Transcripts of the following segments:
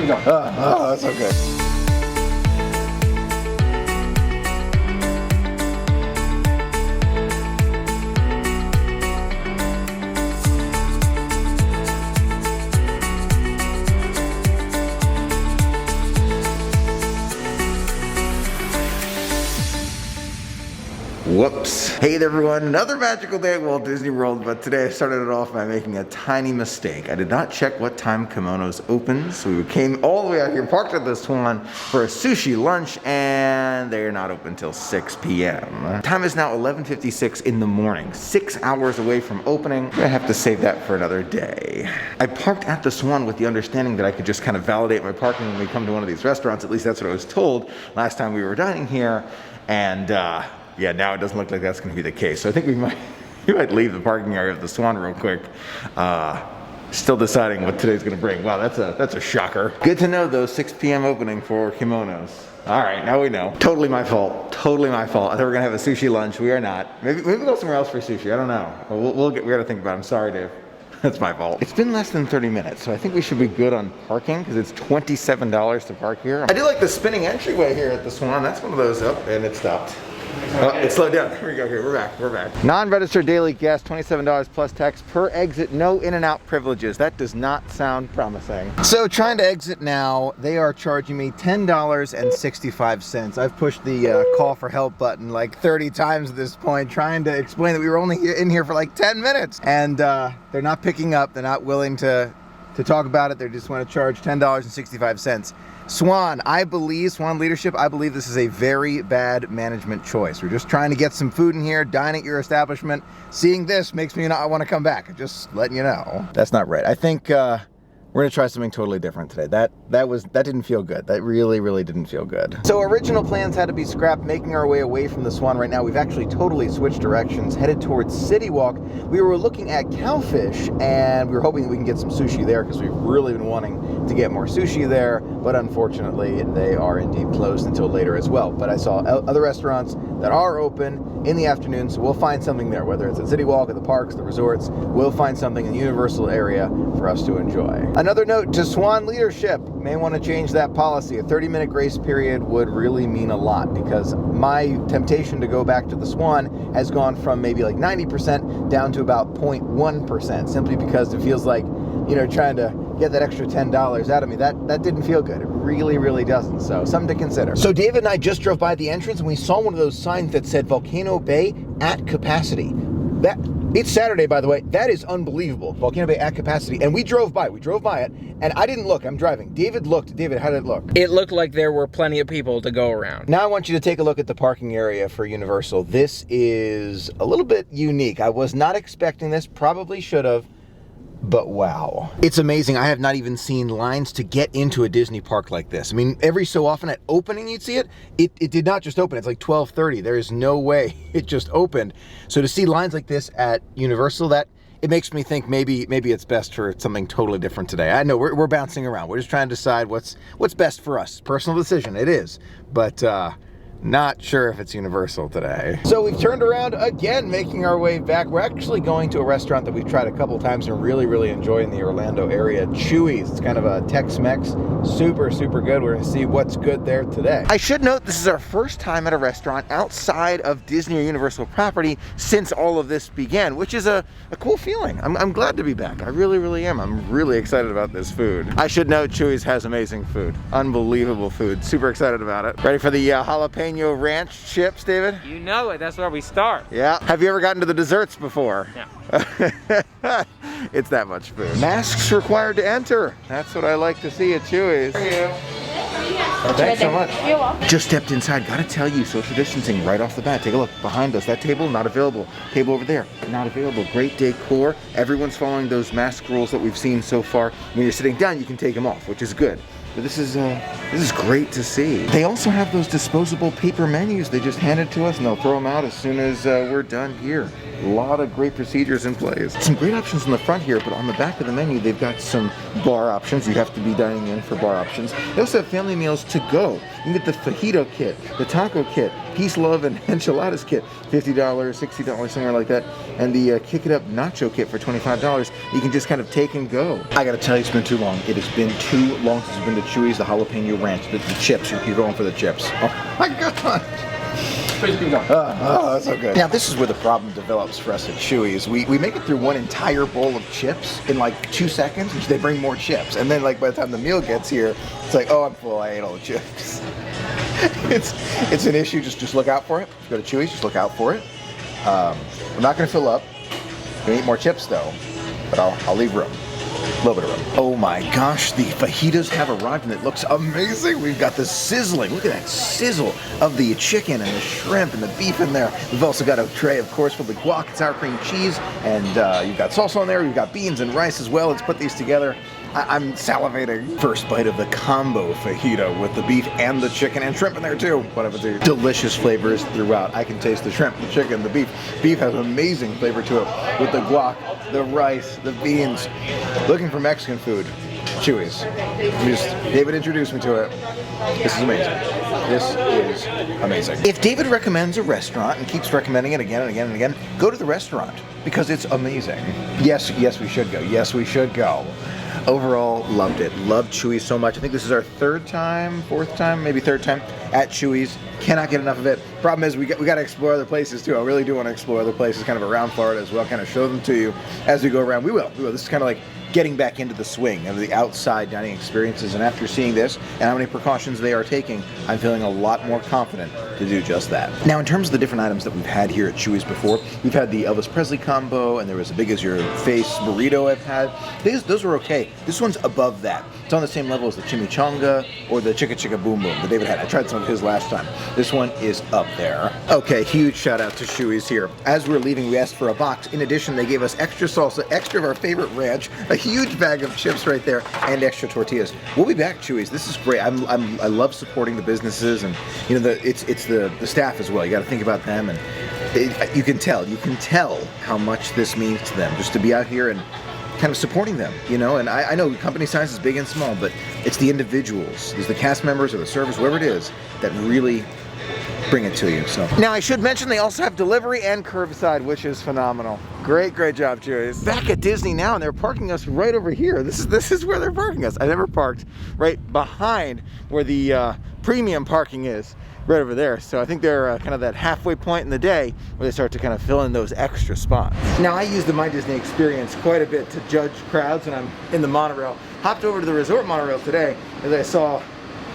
going. Oh, that's okay. Whoops. Hey there everyone, another magical day at Walt Disney World, but today I started it off by making a tiny mistake. I did not check what time kimonos open, so we came all the way out here, parked at the Swan for a sushi lunch, and they're not open till 6 p.m. Time is now 11:56 in the morning, 6 hours away from opening. I'm gonna have to save that for another day. I parked at the Swan with the understanding that I could just kind of validate my parking when we come to one of these restaurants. At least that's what I was told last time we were dining here, and yeah, now it doesn't look like that's going to be the case. So I think we might leave the parking area of the Swan real quick. Still deciding what today's going to bring. Wow, that's a shocker. Good to know though, 6 p.m. opening for kimonos. All right, now we know. Totally my fault. Totally my fault. I thought we were going to have a sushi lunch. We are not. Maybe we'll go somewhere else for sushi. I don't know. We got to think about it. I'm sorry, Dave. That's my fault. It's been less than 30 minutes, so I think we should be good on parking because it's $27 to park here. I do like the spinning entryway here at the Swan. That's one of those. Oh, and it stopped. Oh, it slowed down. Here we go. Here, we're back. Non-registered daily guest, $27 plus tax per exit. No in and out privileges. That does not sound promising. So trying to exit now. They are charging me $10.65. I've pushed the call for help button like 30 times at this point, trying to explain that we were only in here for like 10 minutes, and they're not picking up. They're not willing to talk about it. They just want to charge $10.65. Swan leadership, I believe this is a very bad management choice. We're just trying to get some food in here, dine at your establishment. Seeing this makes me not want to come back. Just letting you know. That's not right. I think we're gonna try something totally different today. That didn't feel good. That really didn't feel good. So original plans had to be scrapped, making our way away from the Swan right now. We've actually totally switched directions, headed towards City Walk. We were looking at Cowfish, and we were hoping that we can get some sushi there because we've really been wanting to get more sushi there, but unfortunately they are indeed closed until later as well. But I saw other restaurants that are open in the afternoon, so we'll find something there, whether it's at City Walk, at the parks, the resorts. We'll find something in the Universal area for us to enjoy. Another note to Swan leadership, may want to change that policy. A 30-minute grace period would really mean a lot, because my temptation to go back to the Swan has gone from maybe like 90% down to about 0.1%, simply because it feels like, you know, trying to get that extra $10 out of me. That didn't feel good. It really doesn't. So something to consider. So David and I just drove by the entrance and we saw one of those signs that said Volcano Bay at capacity. It's Saturday, by the way. That is unbelievable. Volcano Bay at capacity. And we drove by it, and I didn't look. I'm driving. David looked. David, how did it look? It looked like there were plenty of people to go around. Now I want you to take a look at the parking area for Universal. This is a little bit unique. I was not expecting this. Probably should have. But wow. It's amazing. I have not even seen lines to get into a Disney park like this. I mean, every so often at opening you'd see it. It did not just open. It's like 12:30. There is no way it just opened. So to see lines like this at Universal, it makes me think maybe it's best for something totally different today. I know we're bouncing around. We're just trying to decide what's best for us. Personal decision, it is. But not sure if it's Universal today. So we've turned around again, making our way back. We're actually going to a restaurant that we've tried a couple times and really enjoy in the Orlando area, Chuys. It's kind of a Tex-Mex, super good. We're gonna see what's good there today. I should note this is our first time at a restaurant outside of Disney or Universal property since all of this began, which is a cool feeling. I'm glad to be back. I really am. I'm really excited about this food. I should note Chuys has amazing food. Unbelievable food. Super excited about it. Ready for the jalapeno ranch chips, David? You know it, that's where we start. Yeah. Have you ever gotten to the desserts before? No. It's that much food. Masks required to enter. That's what I like to see at Chuys. How are you? Thanks so much. You're welcome. Just stepped inside. Gotta tell you, social distancing right off the bat. Take a look behind us. That table, not available. Table over there, not available. Great decor. Everyone's following those mask rules that we've seen so far. When you're sitting down, you can take them off, which is good. But this is great to see. They also have those disposable paper menus. They just hand it to us and they'll throw them out as soon as we're done here. A lot of great procedures in place. Some great options in the front here, but on the back of the menu, they've got some bar options. You have to be dining in for bar options. They also have family meals to go. You can get the fajito kit, the taco kit, Peace, Love, and Enchiladas kit, $50, $60, somewhere like that. And the Kick It Up Nacho kit for $25. You can just kind of take and go. I gotta tell you, it's been too long. It has been too long since I've been to Chuys, the jalapeno ranch, the chips. You're going for the chips. Oh my God. Oh, that's so good. Now, this is where the problem develops for us at Chuys. We make it through one entire bowl of chips in like 2 seconds, which they bring more chips. And then like by the time the meal gets here, it's like, oh, I'm full, I ate all the chips. It's an issue, just look out for it. If you go to Chuys, just look out for it. We're not gonna fill up. We're gonna eat more chips though, but I'll leave room. A little bit of room. Oh my gosh, the fajitas have arrived and it looks amazing. We've got the sizzling, look at that sizzle of the chicken and the shrimp and the beef in there. We've also got a tray, of course, with the guac and sour cream cheese, and you've got salsa on there, you've got beans and rice as well. Let's put these together. I'm salivating. First bite of the combo fajita with the beef and the chicken and shrimp in there too. Whatever, delicious flavors throughout. I can taste the shrimp, the chicken, the beef. Beef has amazing flavor to it with the guac, the rice, the beans. Looking for Mexican food, Chuys. David introduced me to it. This is amazing. This is amazing. If David recommends a restaurant and keeps recommending it again and again and again, go to the restaurant because it's amazing. Yes, we should go. Yes, we should go. Overall, loved it. Loved Chuys so much. I think this is our third time, fourth time, maybe third time at Chuys. Cannot get enough of it. Problem is, we got to explore other places too. I really do want to explore other places kind of around Florida as well, kind of show them to you as we go around. We will. This is kind of like getting back into the swing of the outside dining experiences. And after seeing this and how many precautions they are taking, I'm feeling a lot more confident to do just that. Now, in terms of the different items that we've had here at Chuys before, we've had the Elvis Presley combo, and there was a big as your face burrito I've had. Those were okay. This one's above that. It's on the same level as the chimichanga or the chicka chicka boom boom that David had. I tried some of his last time. This one is up there. Okay, huge shout out to Chuys here. As we were leaving, we asked for a box. In addition, they gave us extra salsa, extra of our favorite ranch, a huge bag of chips right there, and extra tortillas. We'll be back, Chuys. This is great. I love supporting the businesses, and you know it's the staff as well. You got to think about them, and you can tell how much this means to them just to be out here and kind of supporting them, you know. And I know company size is big and small, but it's the individuals, it's the cast members or the servers, whoever it is, that really bring it to you. So now I should mention they also have delivery and curbside, which is phenomenal. Great job, Chuys. Back at Disney now, and they're parking us right over here. This is where they're parking us. I never parked right behind where the premium parking is, right over there. So I think they're kind of that halfway point in the day where they start to kind of fill in those extra spots. Now I use the My Disney experience quite a bit to judge crowds when I'm in the monorail. Hopped over to the resort monorail today as I saw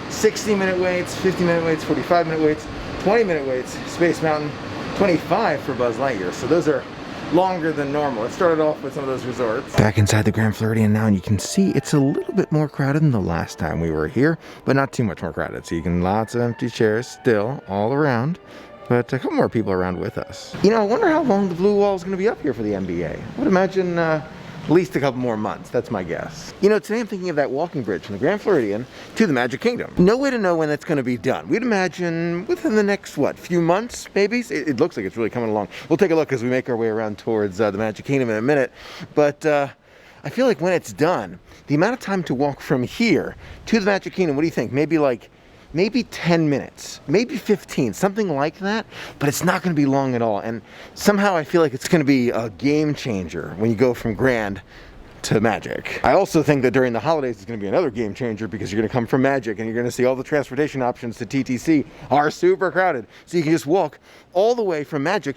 60-minute waits, 50-minute waits, 45-minute waits, 20-minute waits, Space Mountain, 25 for Buzz Lightyear. So those are longer than normal. It started off with some of those resorts. Back inside the Grand Floridian now, and you can see it's a little bit more crowded than the last time we were here, but not too much more crowded. So you can, lots of empty chairs still all around, but a couple more people around with us. You know, I wonder how long the blue wall is going to be up here for the NBA. I would imagine at least a couple more months. That's my guess. You know, today I'm thinking of that walking bridge from the Grand Floridian to the Magic Kingdom. No way to know when that's going to be done. We'd imagine within the next, what, few months, maybe? It looks like it's really coming along. We'll take a look as we make our way around towards the Magic Kingdom in a minute. But I feel like when it's done, the amount of time to walk from here to the Magic Kingdom, what do you think? Maybe 10 minutes, maybe 15, something like that, but it's not going to be long at all. And somehow I feel like it's going to be a game changer when you go from Grand to Magic. I also think that during the holidays it's going to be another game changer because you're going to come from Magic and you're going to see all the transportation options to TTC are super crowded. So you can just walk all the way from Magic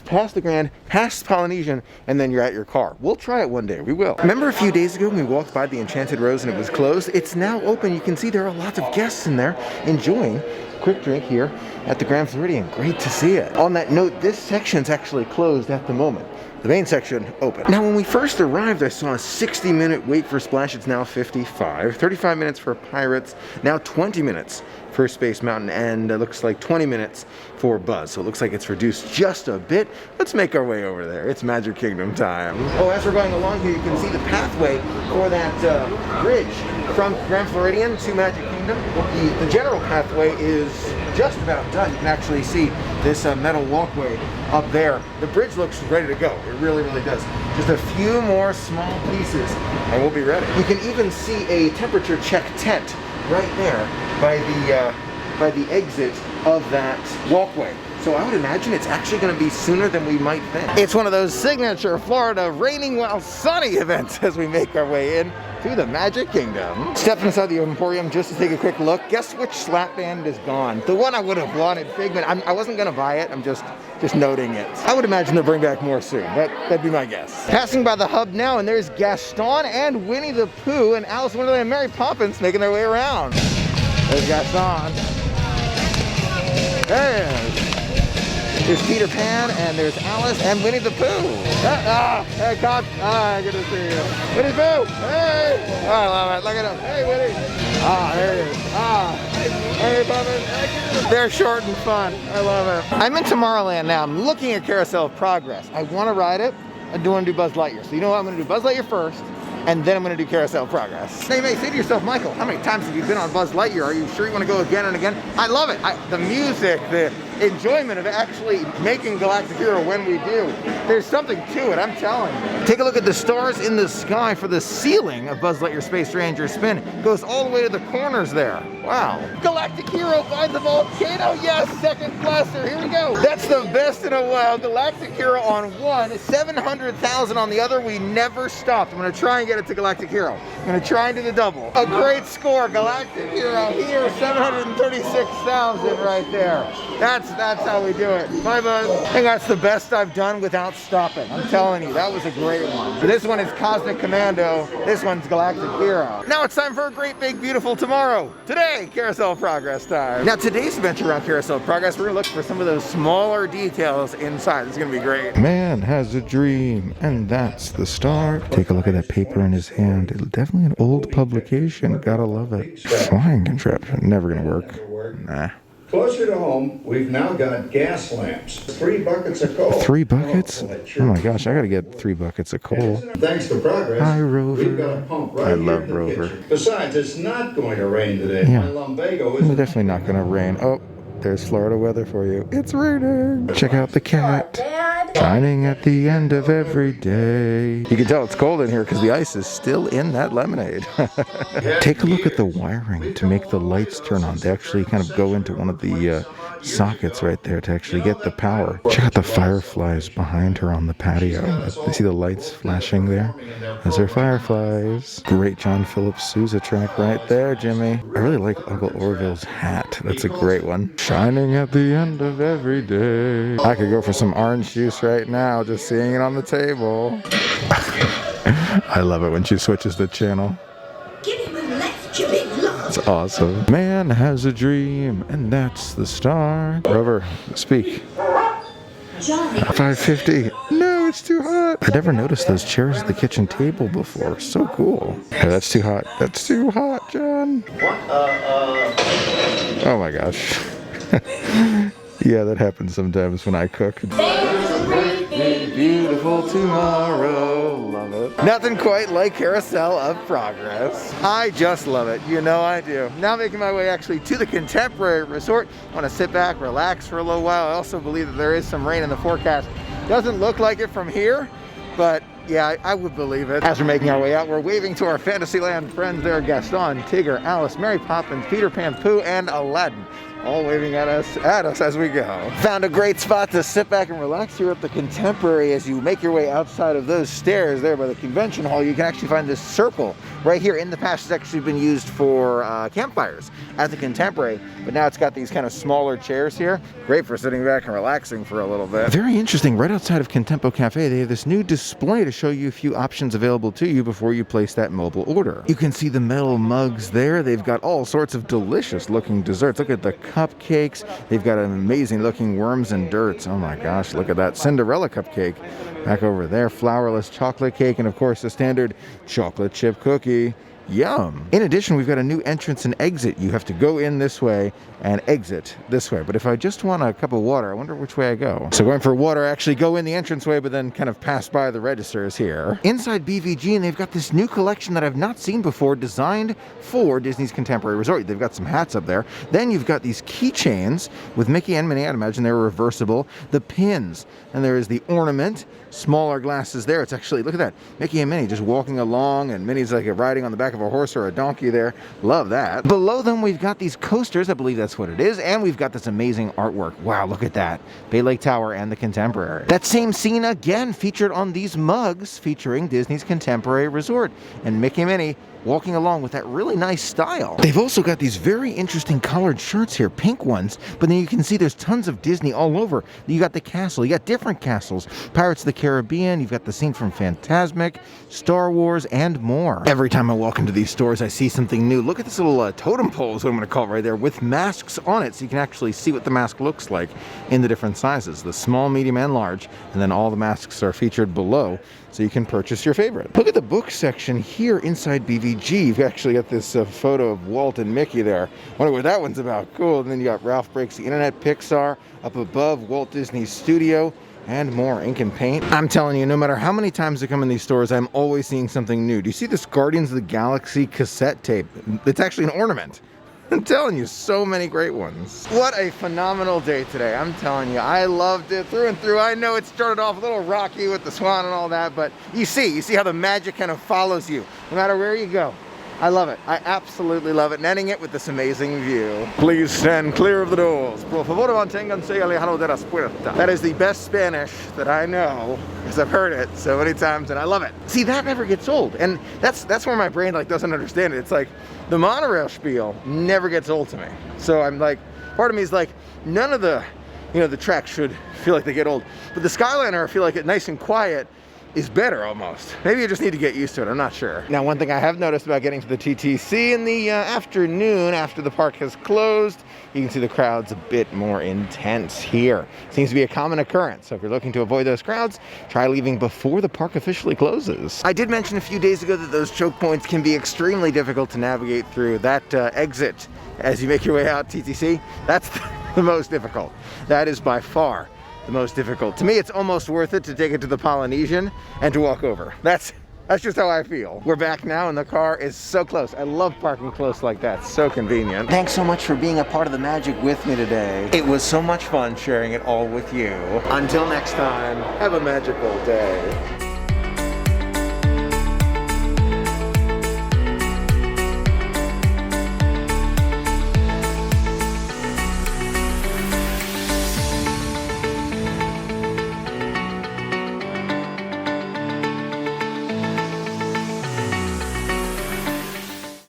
past the Grand, past Polynesian, and then you're at your car. We'll try it one day. We will. Remember a few days ago when we walked by the Enchanted Rose and it was closed? It's now open. You can see there are lots of guests in there enjoying a quick drink here at the Grand Floridian. Great to see it. On that note, this section's actually closed at the moment. The main section open. Now, when we first arrived, I saw a 60-minute wait for Splash. It's now 55. 35 minutes for Pirates. Now 20 minutes for Space Mountain, and it looks like 20 minutes for Buzz. So it looks like it's reduced just a bit. Let's make our way over there. It's Magic Kingdom time. Oh, as we're going along here, you can see the pathway for that bridge from Grand Floridian to Magic Kingdom. The general pathway is just about done. You can actually see this metal walkway up there. The bridge looks ready to go. It really does. Just a few more small pieces and we'll be ready. You can even see a temperature check tent right there by the exit of that walkway. So I would imagine it's actually going to be sooner than we might think. It's one of those signature Florida raining while sunny events as we make our way in to the Magic Kingdom. Stepped inside the Emporium just to take a quick look. Guess which slap band is gone? The one I would have wanted, Figment. I wasn't going to buy it. I'm just noting it. I would imagine they'll bring back more soon. That'd be my guess. Passing by the hub now, and there's Gaston and Winnie the Pooh and Alice in Wonderland and Mary Poppins making their way around. There's Gaston. There he is. There's Peter Pan, and there's Alice, and Winnie the Pooh. Hey, Cock. Good to see you. Winnie the Pooh. Hey. Oh, I love it. Look at him. Hey, Winnie. There he is. Hey, Bubba. They're short and fun. I love it. I'm in Tomorrowland now. I'm looking at Carousel of Progress. I want to ride it. I do want to do Buzz Lightyear. So you know what? I'm going to do Buzz Lightyear first, and then I'm going to do Carousel of Progress. Now you may say to yourself, Michael, how many times have you been on Buzz Lightyear? Are you sure you want to go again and again? I love it. The music, the enjoyment of actually making Galactic Hero when we do. There's something to it, I'm telling you. Take a look at the stars in the sky for the ceiling of Buzz Lightyear Space Ranger Spin. Goes all the way to the corners there. Wow. Galactic Hero finds the volcano. Yes, second blaster. Here we go. That's the best in a while. Galactic Hero on one, 700,000 on the other. We never stopped. I'm going to try and get it to Galactic Hero. I'm going to try and do the double. A great score. Galactic Hero here, 736,000 right there. That's how we do it. Bye, Buzz. I think that's the best I've done without stopping. I'm telling you, that was a great one. This one is Cosmic Commando. This one's Galactic Hero. Now it's time for a great, big, beautiful tomorrow. Today, Carousel of Progress time. Now today's adventure around Carousel of Progress, we're gonna look for some of those smaller details inside. This is gonna be great. Man has a dream, and that's the start. Take a look at that paper in his hand. It's definitely an old publication. Gotta love it. Flying contraption. Never gonna work. Nah. Closer to home, we've now got gas lamps. 3 buckets of coal. 3 buckets? Oh my gosh, I gotta get 3 buckets of coal. Thanks to Progress, Hi, Rover. we've got a pump right I here love in the Rover. kitchen. Besides, it's not going to rain today. Yeah. My lumbago It's is definitely not gonna rain. Oh, there's Florida weather for you. It's raining. Check out the cat. Shining at the end of every day. You can tell it's cold in here because the ice is still in that lemonade. Take a look at the wiring to make the lights turn on. They actually kind of go into one of the sockets right there to actually get the power. Check out the fireflies behind her on the patio. You see the lights flashing there? Those are fireflies. Great John Philip Sousa track right there, Jimmy. I really like Uncle Orville's hat. That's a great one. Shining at the end of every day. I could go for some orange juice right now, just seeing it on the table. I love it when she switches the channel. Give him a left, you big lump. That's awesome. Man has a dream, and that's the start. Rover, speak. Johnny. 550. No, it's too hot. I never noticed those chairs at the kitchen table before. So cool. Hey, that's too hot. That's too hot, John. Oh my gosh. Yeah, that happens sometimes when I cook. Beautiful tomorrow. Love it. Nothing quite like Carousel of Progress. I just love it. You know I do. Now making my way actually to the Contemporary Resort. I want to sit back, relax for a little while. I also believe that there is some rain in the forecast. Doesn't look like it from here, but yeah, I would believe it. As we're making our way out, we're waving to our Fantasyland friends there, Gaston, Tigger, Alice, Mary Poppins, Peter Pan, Pooh, and Aladdin. All waving at us as we go. Found a great spot to sit back and relax here at the Contemporary. As you make your way outside of those stairs there by the convention hall, you can actually find this circle right here. In the past, it's actually been used for campfires at the Contemporary, but now it's got these kind of smaller chairs here. Great for sitting back and relaxing for a little bit. Very interesting. Right outside of Contempo Cafe, they have this new display to show you a few options available to you before you place that mobile order. You can see the metal mugs there. They've got all sorts of delicious looking desserts. Look at the cupcakes. They've got an amazing looking worms and dirts. Oh my gosh, look at that Cinderella cupcake back over there. Flourless chocolate cake, and of course the standard chocolate chip cookie. Yum. In addition, we've got a new entrance and exit. You have to go in this way and exit this way. But if I just want a cup of water, I wonder which way I go. So going for water, I actually go in the entranceway, but then kind of pass by the registers here. Inside BVG, and they've got this new collection that I've not seen before, designed for Disney's Contemporary Resort. They've got some hats up there. Then you've got these keychains with Mickey and Minnie. I'd imagine they're reversible. The pins, and there is the ornament. Smaller glasses there. It's actually, look at that, Mickey and Minnie just walking along, and Minnie's like riding on the back of of a horse or a donkey there. Love that. Below them, we've got these coasters. I believe that's what it is. And we've got this amazing artwork. Wow, look at that. Bay Lake Tower and the Contemporary. That same scene again featured on these mugs featuring Disney's Contemporary Resort and Mickey and Minnie walking along with that really nice style. They've also got these very interesting colored shirts here, pink ones, but then you can see there's tons of Disney all over. You got the castle, you got different castles, Pirates of the Caribbean, you've got the scene from Fantasmic, Star Wars, and more. Every time I walk into these stores, I see something new. Look at this little totem pole is what I'm gonna call it right there, with masks on it, so you can actually see what the mask looks like in the different sizes, the small, medium, and large, and then all the masks are featured below, so you can purchase your favorite. Look at the book section here inside BVG. You've actually got this photo of Walt and Mickey there. Wonder what that one's about. Cool. And then you got Ralph Breaks the Internet, Pixar, up above Walt Disney Studio, and more ink and paint. I'm telling you, no matter how many times I come in these stores, I'm always seeing something new. Do you see this Guardians of the Galaxy cassette tape? It's actually an ornament. I'm telling you, so many great ones. What a phenomenal day today. I'm telling you, I loved it through and through. I know it started off a little rocky with the swan and all that, but you see how the magic kind of follows you no matter where you go. I love it. I absolutely love it. And ending it with this amazing view. Please stand clear of the doors. Por favor, manténganse alejado de las puertas. That is the best Spanish that I know, because I've heard it so many times and I love it. See, that never gets old. And that's where my brain like doesn't understand it. It's like the monorail spiel never gets old to me. So I'm like, part of me is like, none of the, the tracks should feel like they get old. But the Skyliner, I feel like it's nice and quiet, is better almost. Maybe you just need to get used to it, I'm not sure. Now, one thing I have noticed about getting to the TTC in the afternoon after the park has closed, you can see the crowd's a bit more intense here. Seems to be a common occurrence, so if you're looking to avoid those crowds, try leaving before the park officially closes. I did mention a few days ago that those choke points can be extremely difficult to navigate through. That exit as you make your way out TTC, that's the most difficult. That is by far the most difficult. To me, it's almost worth it to take it to the Polynesian and to walk over. That's just how I feel. We're back now and the car is so close. I love parking close like that, so convenient. Thanks so much for being a part of the magic with me today. It was so much fun sharing it all with you. Until next time, have a magical day.